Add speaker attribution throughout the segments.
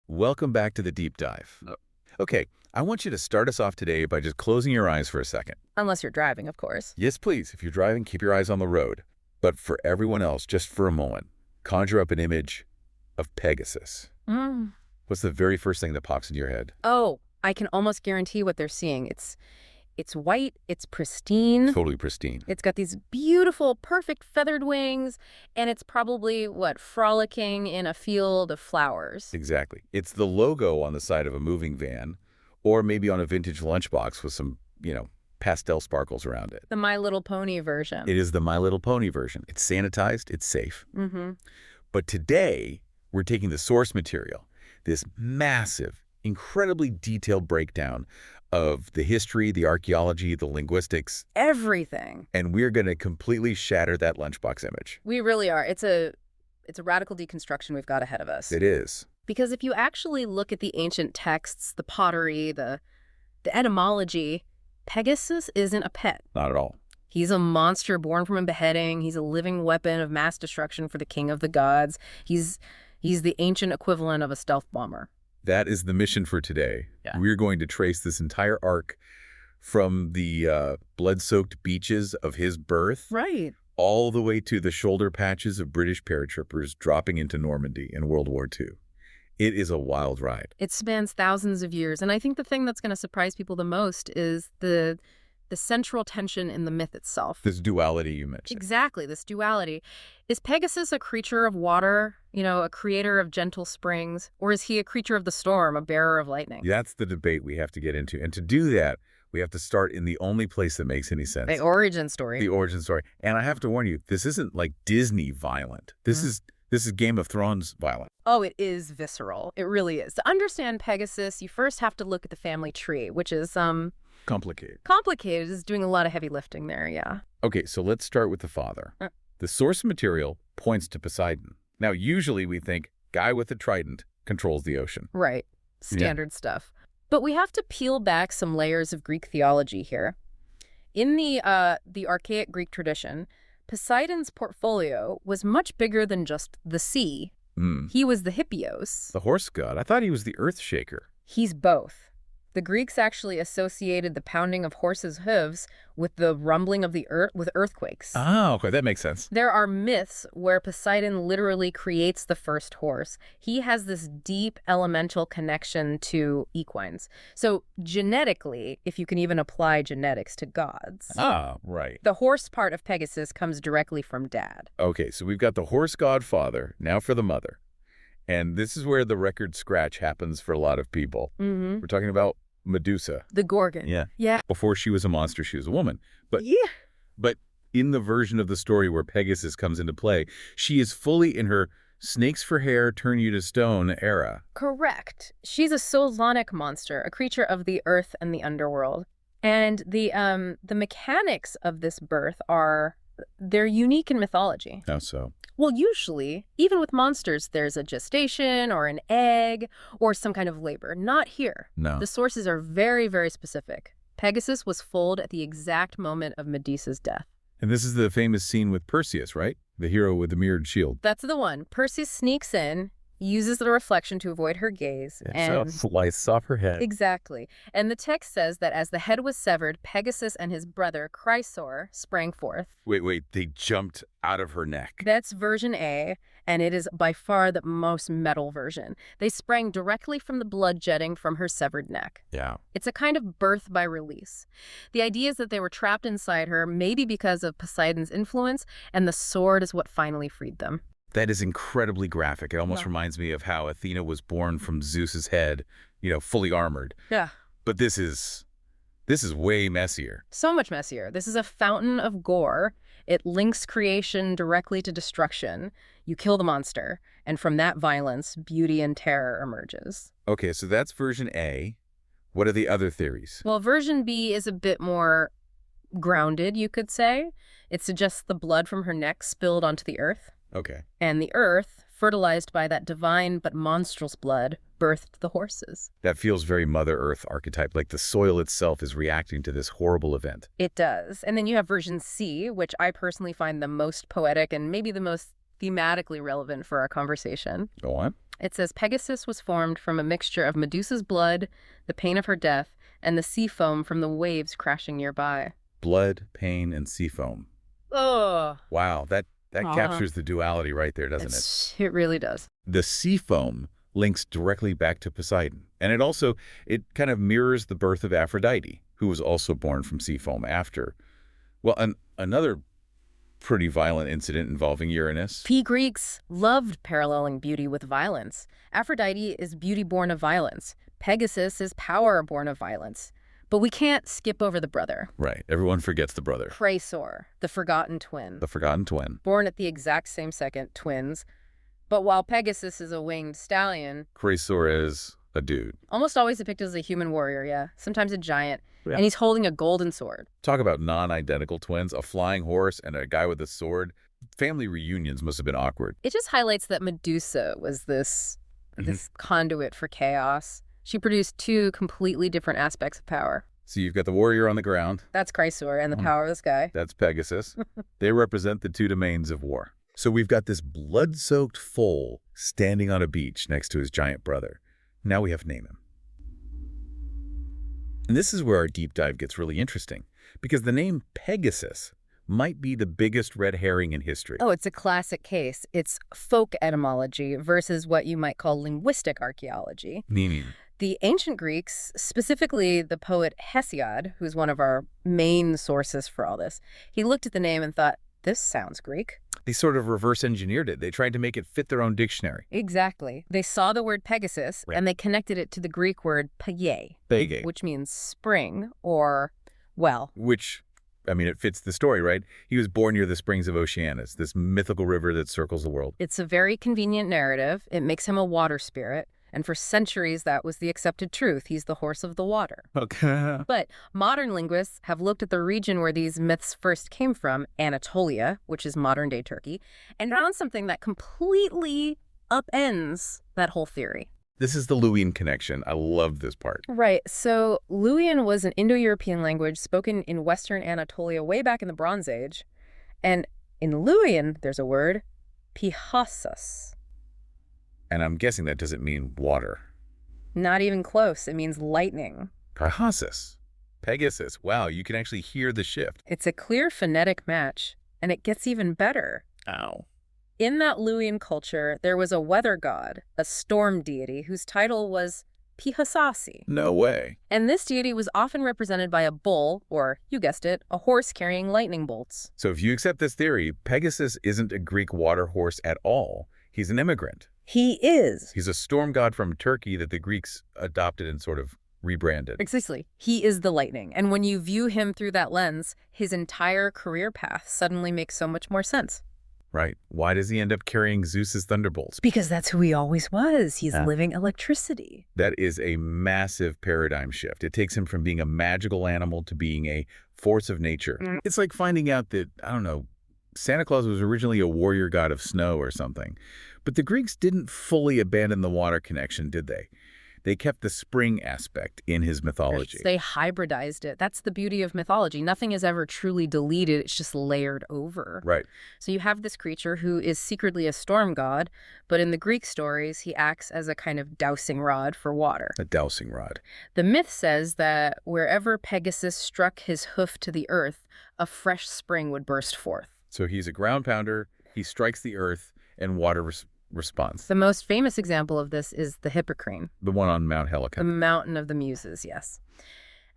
Speaker 1: welcome back to the deep dive. Okay, I want you to start us off today by just closing your eyes for a second.
Speaker 2: Unless you're driving, of course.
Speaker 1: Yes, please. If you're driving, keep your eyes on the road. But for everyone else, just for a moment, conjure up an image of Pegasus. What's the very first thing that pops into your head?
Speaker 2: Oh, I can almost guarantee what they're seeing. It's white, it's pristine.
Speaker 1: Totally pristine.
Speaker 2: It's got these beautiful, perfect feathered wings, and it's probably, frolicking in a field of flowers.
Speaker 1: Exactly. It's the logo on the side of a moving van, or maybe on a vintage lunchbox with some, pastel sparkles around it.
Speaker 2: The My Little Pony version.
Speaker 1: It is the My Little Pony version. It's sanitized, it's safe. But today, we're taking the source material, this massive, incredibly detailed breakdown of the history, the archaeology, the linguistics.
Speaker 2: Everything.
Speaker 1: And we're going to completely shatter that lunchbox image.
Speaker 2: We really are. It's a radical deconstruction we've got ahead of us.
Speaker 1: It is.
Speaker 2: Because if you actually look at the ancient texts, the pottery, the etymology, Pegasus isn't a pet.
Speaker 1: Not at all.
Speaker 2: He's a monster born from a beheading. He's a living weapon of mass destruction for the king of the gods. He's the ancient equivalent of a stealth bomber.
Speaker 1: That is the mission for today.
Speaker 2: Yeah.
Speaker 1: We're going to trace this entire arc from the blood-soaked beaches of his birth
Speaker 2: Right.
Speaker 1: all the way to the shoulder patches of British paratroopers dropping into Normandy in World War II. It is a wild ride.
Speaker 2: It spans thousands of years. And I think the thing that's going to surprise people the most is the central tension in the myth itself.
Speaker 1: This duality you mentioned.
Speaker 2: Exactly, this duality. Is Pegasus a creature of water, a creator of gentle springs, or is he a creature of the storm, a bearer of lightning?
Speaker 1: That's the debate we have to get into. And to do that, we have to start in the only place that makes any sense.
Speaker 2: The origin story.
Speaker 1: The origin story. And I have to warn you, this isn't like Disney violent. This is Game of Thrones violent.
Speaker 2: Oh, it is visceral. It really is. To understand Pegasus, you first have to look at the family tree, which is
Speaker 1: Complicated.
Speaker 2: complicated. It's doing a lot of heavy lifting there, yeah.
Speaker 1: Okay, so let's start with the father. The source material points to Poseidon. Now, usually we think guy with a trident controls the ocean.
Speaker 2: Right. Standard stuff. But we have to peel back some layers of Greek theology here. In the archaic Greek tradition, Poseidon's portfolio was much bigger than just the sea. He was the Hippios.
Speaker 1: The horse god. I thought he was the earth shaker.
Speaker 2: He's both. The Greeks actually associated the pounding of horses' hooves with the rumbling of the earth with earthquakes.
Speaker 1: Oh, okay, that makes sense.
Speaker 2: There are myths where Poseidon literally creates the first horse. He has this deep elemental connection to equines. So genetically, if you can even apply genetics to gods,
Speaker 1: Right.
Speaker 2: the horse part of Pegasus comes directly from Dad.
Speaker 1: Okay, so we've got the horse god father, now for the mother. And this is where the record scratch happens for a lot of people. We're talking about Medusa.
Speaker 2: The Gorgon. Yeah.
Speaker 1: Before she was a monster, she was a woman. But in the version of the story where Pegasus comes into play, she is fully in her snakes for hair, turn you to stone era.
Speaker 2: Correct. She's a Solonic monster, a creature of the earth and the underworld. And the mechanics of this birth they're unique in mythology.
Speaker 1: How so?
Speaker 2: Well, usually, even with monsters, there's a gestation or an egg or some kind of labor. Not here.
Speaker 1: No.
Speaker 2: The sources are very, very specific. Pegasus was foaled at the exact moment of Medusa's death.
Speaker 1: And this is the famous scene with Perseus, right? The hero with the mirrored shield.
Speaker 2: That's the one. Perseus sneaks in, uses the reflection to avoid her gaze, and
Speaker 1: slice off her head.
Speaker 2: Exactly. And the text says that as the head was severed, Pegasus and his brother, Chrysaor, sprang forth.
Speaker 1: Wait, they jumped out of her neck.
Speaker 2: That's version A, and it is by far the most metal version. They sprang directly from the blood jetting from her severed neck.
Speaker 1: Yeah.
Speaker 2: It's a kind of birth by release. The idea is that they were trapped inside her, maybe because of Poseidon's influence, and the sword is what finally freed them.
Speaker 1: That is incredibly graphic. It almost reminds me of how Athena was born from Zeus's head, fully armored.
Speaker 2: Yeah.
Speaker 1: But this is way messier.
Speaker 2: So much messier. This is a fountain of gore. It links creation directly to destruction. You kill the monster, and from that violence, beauty and terror emerges.
Speaker 1: Okay, so that's version A. What are the other theories?
Speaker 2: Well, version B is a bit more grounded, you could say. It suggests the blood from her neck spilled onto the earth.
Speaker 1: Okay.
Speaker 2: And the earth, fertilized by that divine but monstrous blood, birthed the horses.
Speaker 1: That feels very Mother Earth archetype, like the soil itself is reacting to this horrible event.
Speaker 2: It does. And then you have version C, which I personally find the most poetic and maybe the most thematically relevant for our conversation.
Speaker 1: Go on.
Speaker 2: It says Pegasus was formed from a mixture of Medusa's blood, the pain of her death, and the sea foam from the waves crashing nearby.
Speaker 1: Blood, pain, and sea foam.
Speaker 2: Oh,
Speaker 1: Wow, that captures the duality right there, doesn't it?
Speaker 2: it really does.
Speaker 1: The sea foam links directly back to Poseidon. And it kind of mirrors the birth of Aphrodite, who was also born from sea foam after. Well, another pretty violent incident involving Uranus.
Speaker 2: Greeks loved paralleling beauty with violence. Aphrodite is beauty born of violence. Pegasus is power born of violence. But we can't skip over the brother.
Speaker 1: Right. Everyone forgets the brother.
Speaker 2: Chrysaor, the forgotten twin.
Speaker 1: The forgotten twin.
Speaker 2: Born at the exact same second, twins. But while Pegasus is a winged stallion...
Speaker 1: Chrysaor is a dude.
Speaker 2: Almost always depicted as a human warrior, yeah. Sometimes a giant.
Speaker 1: Yeah.
Speaker 2: And he's holding a golden sword.
Speaker 1: Talk about non-identical twins, a flying horse and a guy with a sword. Family reunions must have been awkward.
Speaker 2: It just highlights that Medusa was this conduit for chaos. She produced two completely different aspects of power.
Speaker 1: So you've got the warrior on the ground.
Speaker 2: That's Chrysaor, and the power of the sky.
Speaker 1: That's Pegasus. They represent the two domains of war. So we've got this blood-soaked foal standing on a beach next to his giant brother. Now we have to name him. And this is where our deep dive gets really interesting, because the name Pegasus might be the biggest red herring in history.
Speaker 2: Oh, it's a classic case. It's folk etymology versus what you might call linguistic archaeology.
Speaker 1: Meaning?
Speaker 2: The ancient Greeks, specifically the poet Hesiod, who's one of our main sources for all this, he looked at the name and thought, this sounds Greek.
Speaker 1: They sort of reverse engineered it. They tried to make it fit their own dictionary.
Speaker 2: Exactly. They saw the word Pegasus, and they connected it to the Greek word pege, which means spring or well.
Speaker 1: Which, I mean, it fits the story, right? He was born near the springs of Oceanus, this mythical river that circles the world.
Speaker 2: It's a very convenient narrative. It makes him a water spirit. And for centuries, that was the accepted truth. He's the horse of the water.
Speaker 1: Okay.
Speaker 2: But modern linguists have looked at the region where these myths first came from, Anatolia, which is modern-day Turkey, and found something that completely upends that whole theory.
Speaker 1: This is the Luwian connection. I love this part.
Speaker 2: Right. So Luwian was an Indo-European language spoken in Western Anatolia way back in the Bronze Age. And in Luwian, there's a word, Pegasus.
Speaker 1: And I'm guessing that doesn't mean water.
Speaker 2: Not even close. It means lightning.
Speaker 1: Pegasus. Pegasus. Wow, you can actually hear the shift.
Speaker 2: It's a clear phonetic match, and it gets even better.
Speaker 1: Ow.
Speaker 2: In that Luwian culture, there was a weather god, a storm deity, whose title was Pegasus.
Speaker 1: No way.
Speaker 2: And this deity was often represented by a bull, or, you guessed it, a horse carrying lightning bolts.
Speaker 1: So if you accept this theory, Pegasus isn't a Greek water horse at all. He's an immigrant.
Speaker 2: He is.
Speaker 1: He's a storm god from Turkey that the Greeks adopted and sort of rebranded.
Speaker 2: Precisely. He is the lightning. And when you view him through that lens, his entire career path suddenly makes so much more sense.
Speaker 1: Right. Why does he end up carrying Zeus's thunderbolts?
Speaker 2: Because that's who he always was. He's living electricity.
Speaker 1: That is a massive paradigm shift. It takes him from being a magical animal to being a force of nature. It's like finding out that, I don't know, Santa Claus was originally a warrior god of snow or something. But the Greeks didn't fully abandon the water connection, did they? They kept the spring aspect in his mythology.
Speaker 2: They hybridized it. That's the beauty of mythology. Nothing is ever truly deleted. It's just layered over.
Speaker 1: Right.
Speaker 2: So you have this creature who is secretly a storm god, but in the Greek stories, he acts as a kind of dowsing rod for water.
Speaker 1: A dowsing rod.
Speaker 2: The myth says that wherever Pegasus struck his hoof to the earth, a fresh spring would burst forth.
Speaker 1: So he's a ground pounder, he strikes the earth, and water responds.
Speaker 2: The most famous example of this is the Hippocrene.
Speaker 1: The one on Mount Helicon.
Speaker 2: The mountain of the Muses, yes.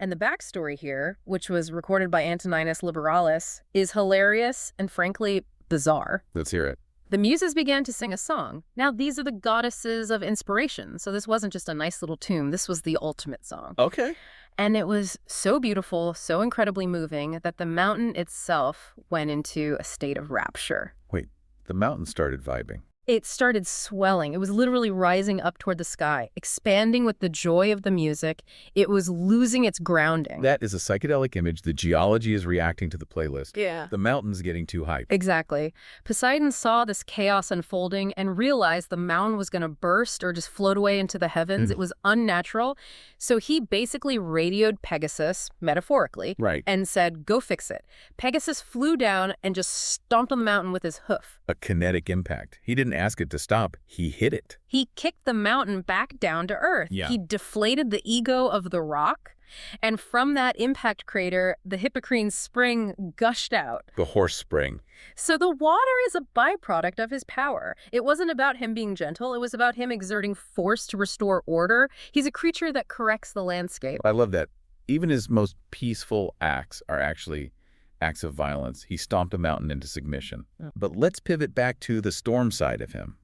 Speaker 2: And the backstory here, which was recorded by Antoninus Liberalis, is hilarious and frankly bizarre.
Speaker 1: Let's hear it.
Speaker 2: The Muses began to sing a song. Now, these are the goddesses of inspiration, so this wasn't just a nice little tune. This was the ultimate song.
Speaker 1: Okay.
Speaker 2: And it was so beautiful, so incredibly moving, that the mountain itself went into a state of rapture.
Speaker 1: Wait, the mountain started vibing.
Speaker 2: It started swelling. It was literally rising up toward the sky, expanding with the joy of the music. It was losing its grounding.
Speaker 1: That is a psychedelic image. The geology is reacting to the playlist.
Speaker 2: Yeah.
Speaker 1: The mountain's getting too hyped.
Speaker 2: Exactly. Poseidon saw this chaos unfolding and realized the mountain was going to burst or just float away into the heavens. It was unnatural. So he basically radioed Pegasus, metaphorically,
Speaker 1: Right.
Speaker 2: and said, go fix it. Pegasus flew down and just stomped on the mountain with his hoof.
Speaker 1: A kinetic impact. He didn't didn't ask it to stop. He hit it.
Speaker 2: He kicked the mountain back down to Earth.
Speaker 1: Yeah.
Speaker 2: He deflated the ego of the rock, and from that impact crater, the Hippocrene spring gushed out.
Speaker 1: The horse spring.
Speaker 2: So the water is a byproduct of his power. It wasn't about him being gentle. It was about him exerting force to restore order. He's a creature that corrects the landscape.
Speaker 1: I love that. Even his most peaceful acts are actually acts of violence. He stomped a mountain into submission. But let's pivot back to the storm side of him.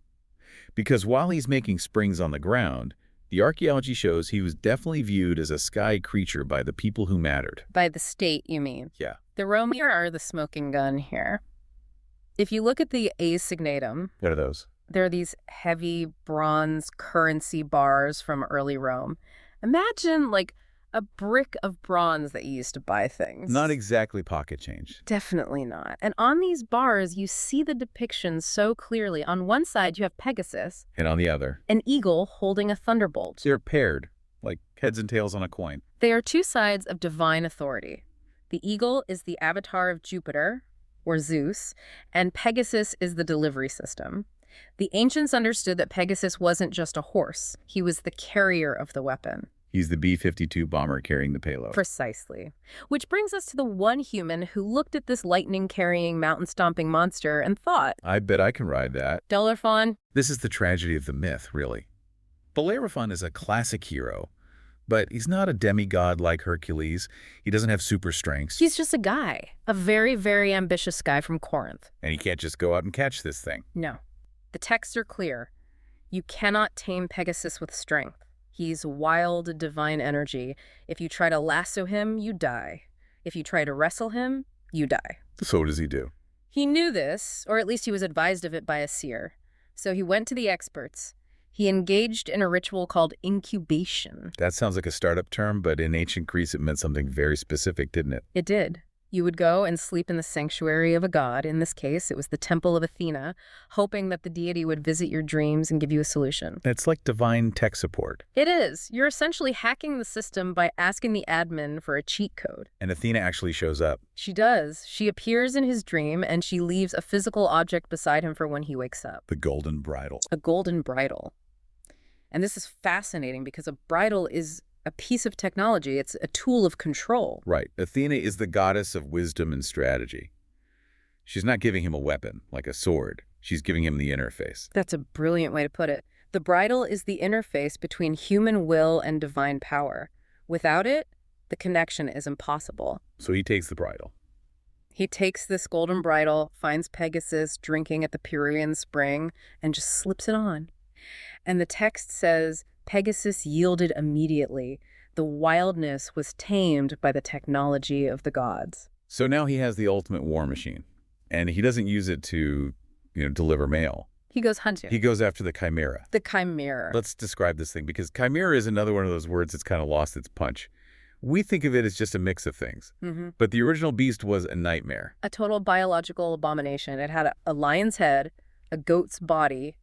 Speaker 1: Because while he's making springs on the ground, the archaeology shows he was definitely viewed as a sky creature by the people who mattered.
Speaker 2: By the state, you mean?
Speaker 1: Yeah.
Speaker 2: The Romans are the smoking gun here. If you look at the asignatum,
Speaker 1: What are those?
Speaker 2: there are these heavy bronze currency bars from early Rome. Imagine, like, a brick of bronze that you used to buy things.
Speaker 1: Not exactly pocket change.
Speaker 2: Definitely not. And on these bars, you see the depictions so clearly. On one side, you have Pegasus,
Speaker 1: And on the other,
Speaker 2: an eagle holding a thunderbolt.
Speaker 1: they're paired, like heads and tails on a coin.
Speaker 2: They are two sides of divine authority. The eagle is the avatar of Jupiter, or Zeus, and Pegasus is the delivery system. The ancients understood that Pegasus wasn't just a horse. He was the carrier of the weapon.
Speaker 1: He's the B-52 bomber carrying the payload.
Speaker 2: Precisely. Which brings us to the one human who looked at this lightning-carrying, mountain-stomping monster and thought,
Speaker 1: I bet I can ride that.
Speaker 2: Bellerophon?
Speaker 1: This is the tragedy of the myth, really. Bellerophon is a classic hero, but he's not a demigod like Hercules. He doesn't have super strengths.
Speaker 2: He's just a guy. A very, very ambitious guy from Corinth.
Speaker 1: And he can't just go out and catch this thing.
Speaker 2: No. The texts are clear. You cannot tame Pegasus with strength. He's wild, divine energy. If you try to lasso him, you die. If you try to wrestle him, you die.
Speaker 1: So what does he do?
Speaker 2: He knew this, or at least he was advised of it by a seer. So he went to the experts. He engaged in a ritual called incubation.
Speaker 1: That sounds like a startup term, but in ancient Greece it meant something very specific, didn't it?
Speaker 2: It did. You would go and sleep in the sanctuary of a god. In this case, it was the Temple of Athena, hoping that the deity would visit your dreams and give you a solution.
Speaker 1: It's like divine tech support.
Speaker 2: It is. You're essentially hacking the system by asking the admin for a cheat code.
Speaker 1: And Athena actually shows up.
Speaker 2: She does. She appears in his dream, and she leaves a physical object beside him for when he wakes up.
Speaker 1: The golden bridle.
Speaker 2: A golden bridle. And this is fascinating because a bridle is a piece of technology. It's a tool of control.
Speaker 1: Right. Athena is the goddess of wisdom and strategy. She's not giving him a weapon, like a sword. She's giving him the interface.
Speaker 2: That's a brilliant way to put it. The bridle is the interface between human will and divine power. Without it, the connection is impossible.
Speaker 1: So he takes the bridle.
Speaker 2: He takes this golden bridle, finds Pegasus drinking at the Pierian spring, and just slips it on. And the text says, Pegasus yielded immediately. The wildness was tamed by the technology of the gods.
Speaker 1: So now he has the ultimate war machine. And he doesn't use it to, deliver mail.
Speaker 2: He goes hunting.
Speaker 1: He goes after the chimera.
Speaker 2: The chimera.
Speaker 1: Let's describe this thing, because chimera is another one of those words that's kind of lost its punch. We think of it as just a mix of things. But the original beast was a nightmare.
Speaker 2: A total biological abomination. It had a lion's head, a goat's body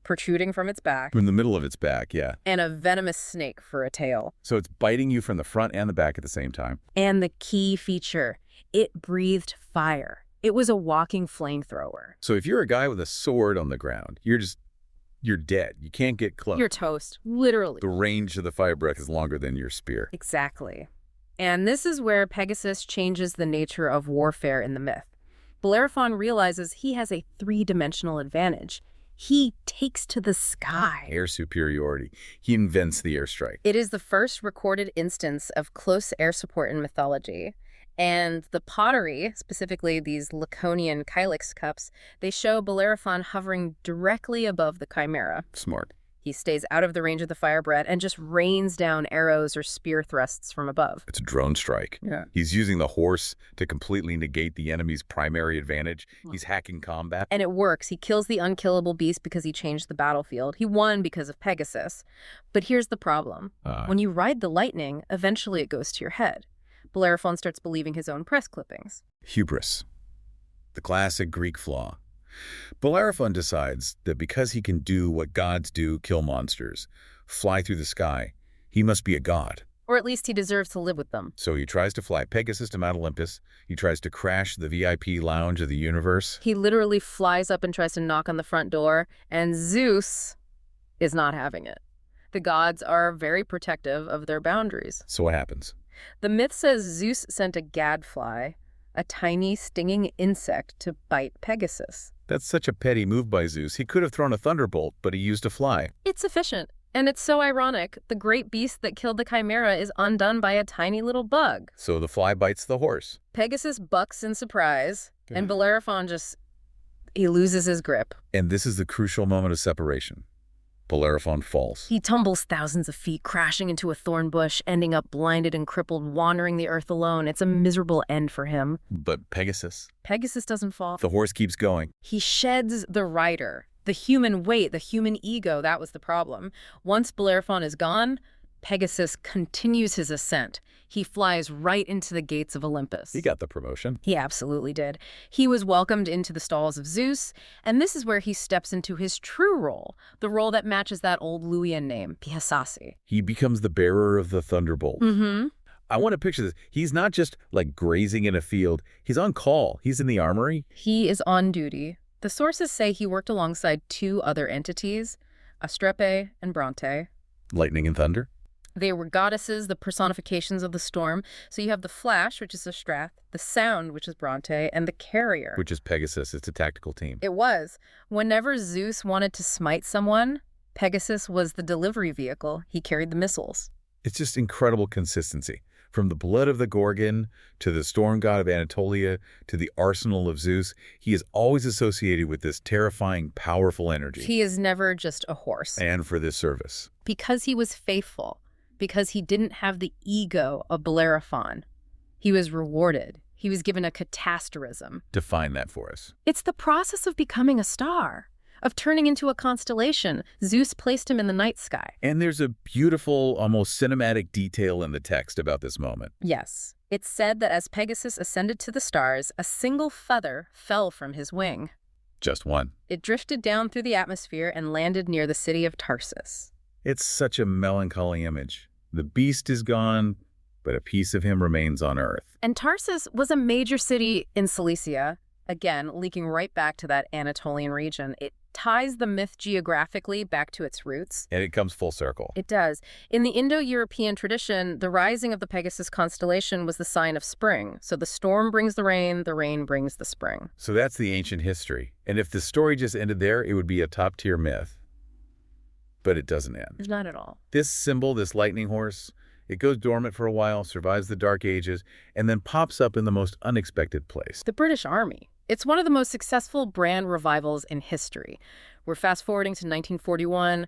Speaker 2: protruding from its back.
Speaker 1: In the middle of its back, yeah.
Speaker 2: And a venomous snake for a tail.
Speaker 1: So it's biting you from the front and the back at the same time.
Speaker 2: And the key feature, it breathed fire. It was a walking flamethrower.
Speaker 1: So if you're a guy with a sword on the ground, you're dead. You can't get close.
Speaker 2: You're toast, literally.
Speaker 1: The range of the fire breath is longer than your spear.
Speaker 2: Exactly. And this is where Pegasus changes the nature of warfare in the myth. Bellerophon realizes he has a three-dimensional advantage. He takes to the sky.
Speaker 1: Air superiority. He invents the airstrike.
Speaker 2: It is the first recorded instance of close air support in mythology. And the pottery, specifically these Laconian Kylix cups, they show Bellerophon hovering directly above the chimera.
Speaker 1: Smart.
Speaker 2: He stays out of the range of the fire breath and just rains down arrows or spear thrusts from above.
Speaker 1: It's a drone strike.
Speaker 2: Yeah.
Speaker 1: He's using the horse to completely negate the enemy's primary advantage. He's hacking combat.
Speaker 2: And it works. He kills the unkillable beast because he changed the battlefield. He won because of Pegasus. But here's the problem. When you ride the lightning, eventually it goes to your head. Bellerophon starts believing his own press clippings.
Speaker 1: Hubris. The classic Greek flaw. Bellerophon decides that because he can do what gods do, kill monsters, fly through the sky, he must be a god.
Speaker 2: Or at least he deserves to live with them.
Speaker 1: So he tries to fly Pegasus to Mount Olympus. He tries to crash the VIP lounge of the universe.
Speaker 2: He literally flies up and tries to knock on the front door, and Zeus is not having it. The gods are very protective of their boundaries.
Speaker 1: So what happens?
Speaker 2: The myth says Zeus sent a gadfly, a tiny stinging insect, to bite Pegasus.
Speaker 1: That's such a petty move by Zeus. He could have thrown a thunderbolt, but he used a fly.
Speaker 2: It's efficient. And it's so ironic. The great beast that killed the Chimera is undone by a tiny little bug.
Speaker 1: So the fly bites the horse.
Speaker 2: Pegasus bucks in surprise, and Bellerophon he loses his grip.
Speaker 1: And this is the crucial moment of separation. Bellerophon falls.
Speaker 2: He tumbles thousands of feet, crashing into a thorn bush, ending up blinded and crippled, wandering the earth alone. It's a miserable end for him.
Speaker 1: But Pegasus
Speaker 2: doesn't fall.
Speaker 1: The horse keeps going.
Speaker 2: He sheds the rider. The human weight, the human ego, that was the problem. Once Bellerophon is gone, Pegasus continues his ascent. He flies right into the gates of Olympus.
Speaker 1: He got the promotion.
Speaker 2: He absolutely did. He was welcomed into the stalls of Zeus, and this is where he steps into his true role, the role that matches that old Luwian name, Pegasus.
Speaker 1: He becomes the bearer of the thunderbolt. I want to picture this. He's not just like grazing in a field. He's on call. He's in the armory.
Speaker 2: He is on duty. The sources say he worked alongside two other entities, Astrepe and Bronte.
Speaker 1: Lightning and thunder?
Speaker 2: They were goddesses, the personifications of the storm. So you have the flash, which is Astrath, the sound, which is Bronte, and the carrier,
Speaker 1: which is Pegasus. It's a tactical team.
Speaker 2: It was. Whenever Zeus wanted to smite someone, Pegasus was the delivery vehicle. He carried the missiles.
Speaker 1: It's just incredible consistency. From the blood of the Gorgon, to the storm god of Anatolia, to the arsenal of Zeus, he is always associated with this terrifying, powerful energy.
Speaker 2: He is never just a horse.
Speaker 1: And for this service.
Speaker 2: Because he was faithful. Because he didn't have the ego of Bellerophon. He was rewarded. He was given a catasterism.
Speaker 1: Define that for us.
Speaker 2: It's the process of becoming a star, of turning into a constellation. Zeus placed him in the night sky.
Speaker 1: And there's a beautiful, almost cinematic detail in the text about this moment.
Speaker 2: Yes. It's said that as Pegasus ascended to the stars, a single feather fell from his wing.
Speaker 1: Just one.
Speaker 2: It drifted down through the atmosphere and landed near the city of Tarsus.
Speaker 1: It's such a melancholy image. The beast is gone, but a piece of him remains on Earth.
Speaker 2: And Tarsus was a major city in Cilicia, again, linking right back to that Anatolian region. It ties the myth geographically back to its roots.
Speaker 1: And it comes full circle.
Speaker 2: It does. In the Indo-European tradition, the rising of the Pegasus constellation was the sign of spring. So the storm brings the rain brings the spring.
Speaker 1: So that's the ancient history. And if the story just ended there, it would be a top-tier myth. But it doesn't end.
Speaker 2: Not at all.
Speaker 1: This symbol, this lightning horse, it goes dormant for a while, survives the Dark Ages, and then pops up in the most unexpected place.
Speaker 2: The British Army. It's one of the most successful brand revivals in history. We're fast-forwarding to 1941.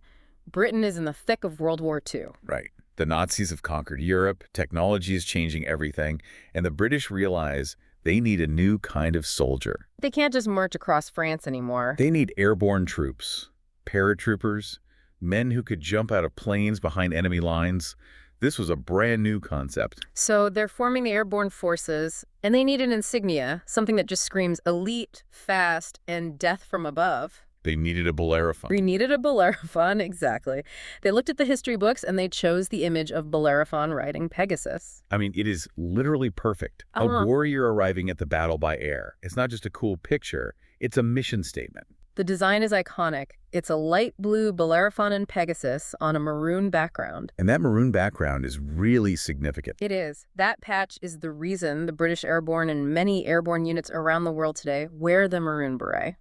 Speaker 2: Britain is in the thick of World War II.
Speaker 1: Right. The Nazis have conquered Europe, technology is changing everything, and the British realize they need a new kind of soldier.
Speaker 2: They can't just march across France anymore.
Speaker 1: They need airborne troops, paratroopers, men who could jump out of planes behind enemy lines. This was a brand new concept.
Speaker 2: So they're forming the airborne forces, and they need an insignia, something that just screams elite, fast, and death from above.
Speaker 1: They needed a Bellerophon.
Speaker 2: We needed a Bellerophon, exactly. They looked at the history books, and they chose the image of Bellerophon riding Pegasus.
Speaker 1: I mean, it is literally perfect. A warrior arriving at the battle by air. It's not just a cool picture. It's a mission statement.
Speaker 2: The design is iconic. It's a light blue Bellerophon and Pegasus on a maroon background.
Speaker 1: And that maroon background is really significant.
Speaker 2: It is. That patch is the reason the British Airborne and many airborne units around the world today wear the maroon beret.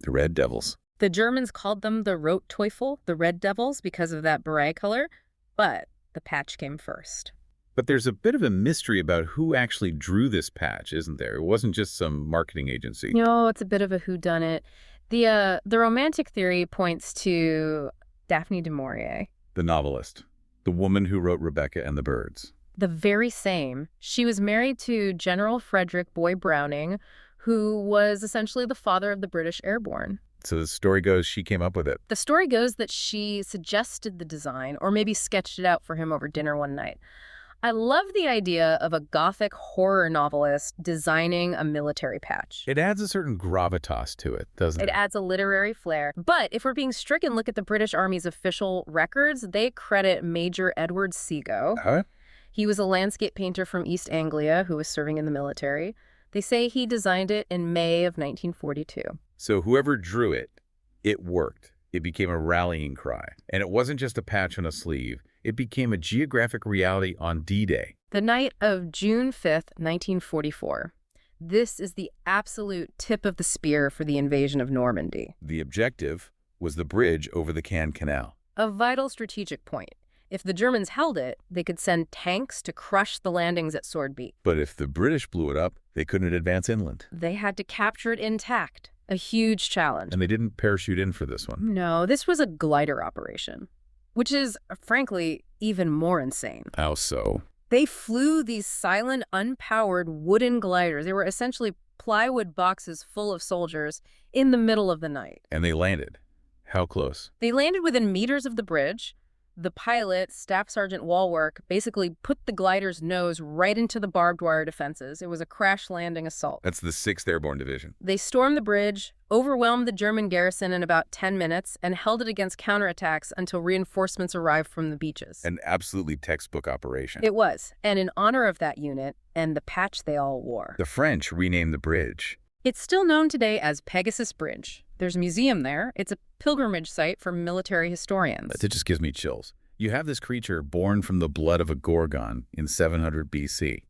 Speaker 1: The Red Devils.
Speaker 2: The Germans called them the Rote Teufel, the Red Devils, because of that beret color, but the patch came first.
Speaker 1: But there's a bit of a mystery about who actually drew this patch, isn't there? It wasn't just some marketing agency.
Speaker 2: No, it's a bit of a whodunit. The romantic theory points to Daphne du Maurier.
Speaker 1: The novelist. The woman who wrote Rebecca and the Birds.
Speaker 2: The very same. She was married to General Frederick Boy Browning, who was essentially the father of the British Airborne.
Speaker 1: So the story goes she came up with it.
Speaker 2: The story goes that she suggested the design, or maybe sketched it out for him over dinner one night. I love the idea of a Gothic horror novelist designing a military patch.
Speaker 1: It adds a certain gravitas to it, doesn't
Speaker 2: It
Speaker 1: it?
Speaker 2: adds a literary flair. But if we're being strict and look at the British Army's official records, they credit Major Edward Seago.
Speaker 1: Huh?
Speaker 2: He was a landscape painter from East Anglia who was serving in the military. They say he designed it in May of 1942.
Speaker 1: So whoever drew it, it worked. It became a rallying cry. And it wasn't just a patch on a sleeve. It became a geographic reality on D-Day.
Speaker 2: The night of June 5th, 1944. This is the absolute tip of the spear for the invasion of Normandy.
Speaker 1: The objective was the bridge over the Caen Canal.
Speaker 2: A vital strategic point. If the Germans held it, they could send tanks to crush the landings at Swordbeak.
Speaker 1: But if the British blew it up, they couldn't advance inland.
Speaker 2: They had to capture it intact. A huge challenge.
Speaker 1: And they didn't parachute in for this one.
Speaker 2: No, this was a glider operation, which is, frankly, even more insane.
Speaker 1: How so?
Speaker 2: They flew these silent, unpowered wooden gliders. They were essentially plywood boxes full of soldiers in the middle of the night.
Speaker 1: And they landed. How close?
Speaker 2: They landed within meters of the bridge. The pilot, Staff Sergeant Walwork, basically put the glider's nose right into the barbed wire defenses. It was a crash landing assault.
Speaker 1: That's the 6th Airborne Division.
Speaker 2: They stormed the bridge, overwhelmed the German garrison in about 10 minutes, and held it against counterattacks until reinforcements arrived from the beaches.
Speaker 1: An absolutely textbook operation.
Speaker 2: It was, and in honor of that unit and the patch they all wore.
Speaker 1: The French renamed the bridge.
Speaker 2: It's still known today as Pegasus Bridge. There's a museum there. It's a pilgrimage site for military historians.
Speaker 1: That just gives me chills. You have this creature born from the blood of a Gorgon in 700 BC.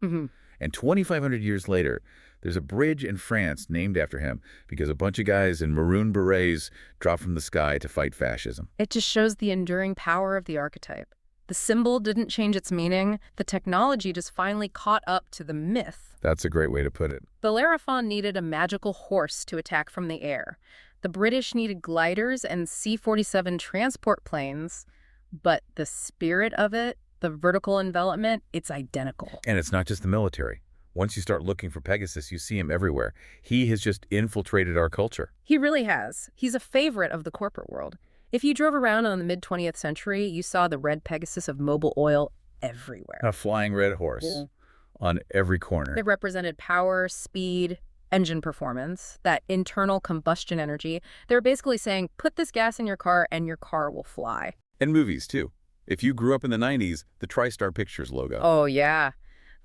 Speaker 1: And 2,500 years later, there's a bridge in France named after him because a bunch of guys in maroon berets dropped from the sky to fight fascism.
Speaker 2: It just shows the enduring power of the archetype. The symbol didn't change its meaning. The technology just finally caught up to the myth.
Speaker 1: That's a great way to put it.
Speaker 2: Bellerophon needed a magical horse to attack from the air. The British needed gliders and C-47 transport planes. But the spirit of it, the vertical envelopment, it's identical.
Speaker 1: And it's not just the military. Once you start looking for Pegasus, you see him everywhere. He has just infiltrated our culture.
Speaker 2: He really has. He's a favorite of the corporate world. If you drove around in the mid-20th century, you saw the red Pegasus of Mobil Oil everywhere.
Speaker 1: A flying red horse on every corner.
Speaker 2: It represented power, speed, engine performance, that internal combustion energy. They were basically saying, put this gas in your car and your car will fly.
Speaker 1: And movies, too. If you grew up in the 90s, the TriStar Pictures logo.
Speaker 2: Oh, yeah.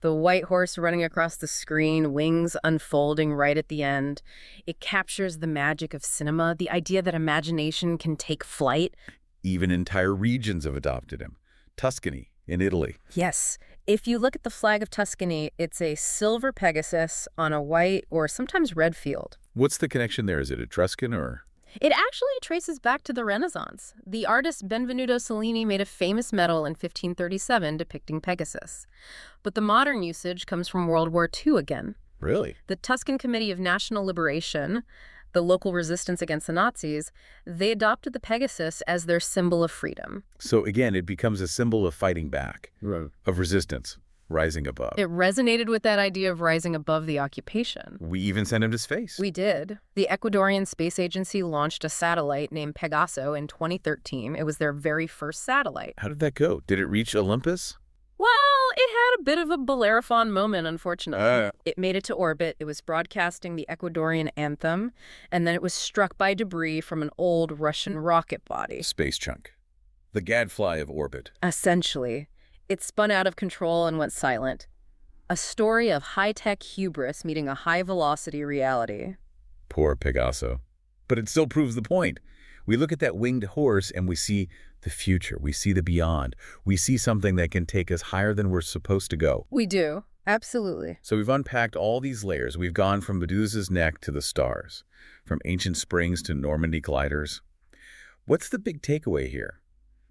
Speaker 2: The white horse running across the screen, wings unfolding right at the end. It captures the magic of cinema, the idea that imagination can take flight.
Speaker 1: Even entire regions have adopted him. Tuscany in Italy.
Speaker 2: Yes. If you look at the flag of Tuscany, it's a silver Pegasus on a white or sometimes red field.
Speaker 1: What's the connection there? Is it Etruscan or...?
Speaker 2: It actually traces back to the Renaissance. The artist Benvenuto Cellini made a famous medal in 1537 depicting Pegasus. But the modern usage comes from World War II again.
Speaker 1: Really?
Speaker 2: The Tuscan Committee of National Liberation, the local resistance against the Nazis, they adopted the Pegasus as their symbol of freedom.
Speaker 1: So again, it becomes a symbol of fighting back, of resistance, rising above.
Speaker 2: It resonated with that idea of rising above the occupation.
Speaker 1: We even sent him to space.
Speaker 2: We did. The Ecuadorian Space Agency launched a satellite named Pegaso in 2013. It was their very first satellite.
Speaker 1: How did that go? Did it reach Olympus?
Speaker 2: Well, it had a bit of a Bellerophon moment, unfortunately. It made it to orbit. It was broadcasting the Ecuadorian anthem, and then it was struck by debris from an old Russian rocket body.
Speaker 1: Space chunk. The gadfly of orbit.
Speaker 2: Essentially. It spun out of control and went silent. A story of high-tech hubris meeting a high-velocity reality.
Speaker 1: Poor Pegaso. But it still proves the point. We look at that winged horse and we see the future. We see the beyond. We see something that can take us higher than we're supposed to go.
Speaker 2: We do. Absolutely.
Speaker 1: So we've unpacked all these layers. We've gone from Medusa's neck to the stars, from ancient springs to Normandy gliders. What's the big takeaway here?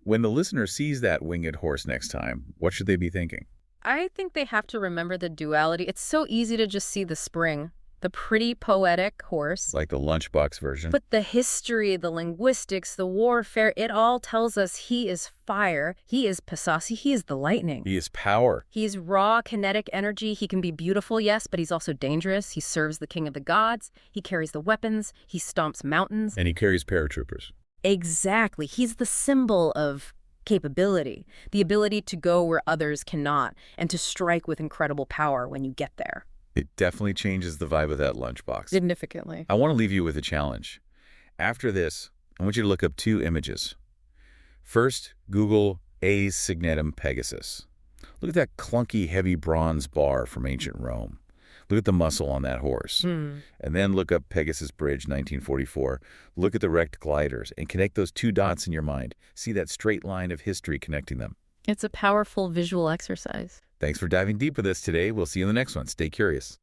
Speaker 1: When the listener sees that winged horse next time, what should they be thinking?
Speaker 2: I think they have to remember the duality. It's so easy to just see the spring, the pretty poetic horse.
Speaker 1: Like the lunchbox version.
Speaker 2: But the history, the linguistics, the warfare, it all tells us he is fire, he is Pegasus, he is the lightning.
Speaker 1: He is power.
Speaker 2: He's raw, kinetic energy. He can be beautiful, yes, but he's also dangerous. He serves the king of the gods. He carries the weapons. He stomps mountains.
Speaker 1: And he carries paratroopers.
Speaker 2: Exactly. He's the symbol of capability, the ability to go where others cannot, and to strike with incredible power when you get there.
Speaker 1: It definitely changes the vibe of that lunchbox.
Speaker 2: Significantly.
Speaker 1: I want to leave you with a challenge. After this, I want you to look up 2 images. First, Google A's Signetum Pegasus. Look at that clunky, heavy bronze bar from ancient Rome. Look at the muscle on that horse. And then look up Pegasus Bridge, 1944. Look at the wrecked gliders and connect those 2 dots in your mind. See that straight line of history connecting them.
Speaker 2: It's a powerful visual exercise.
Speaker 1: Thanks for diving deep with us today. We'll see you in the next one. Stay curious.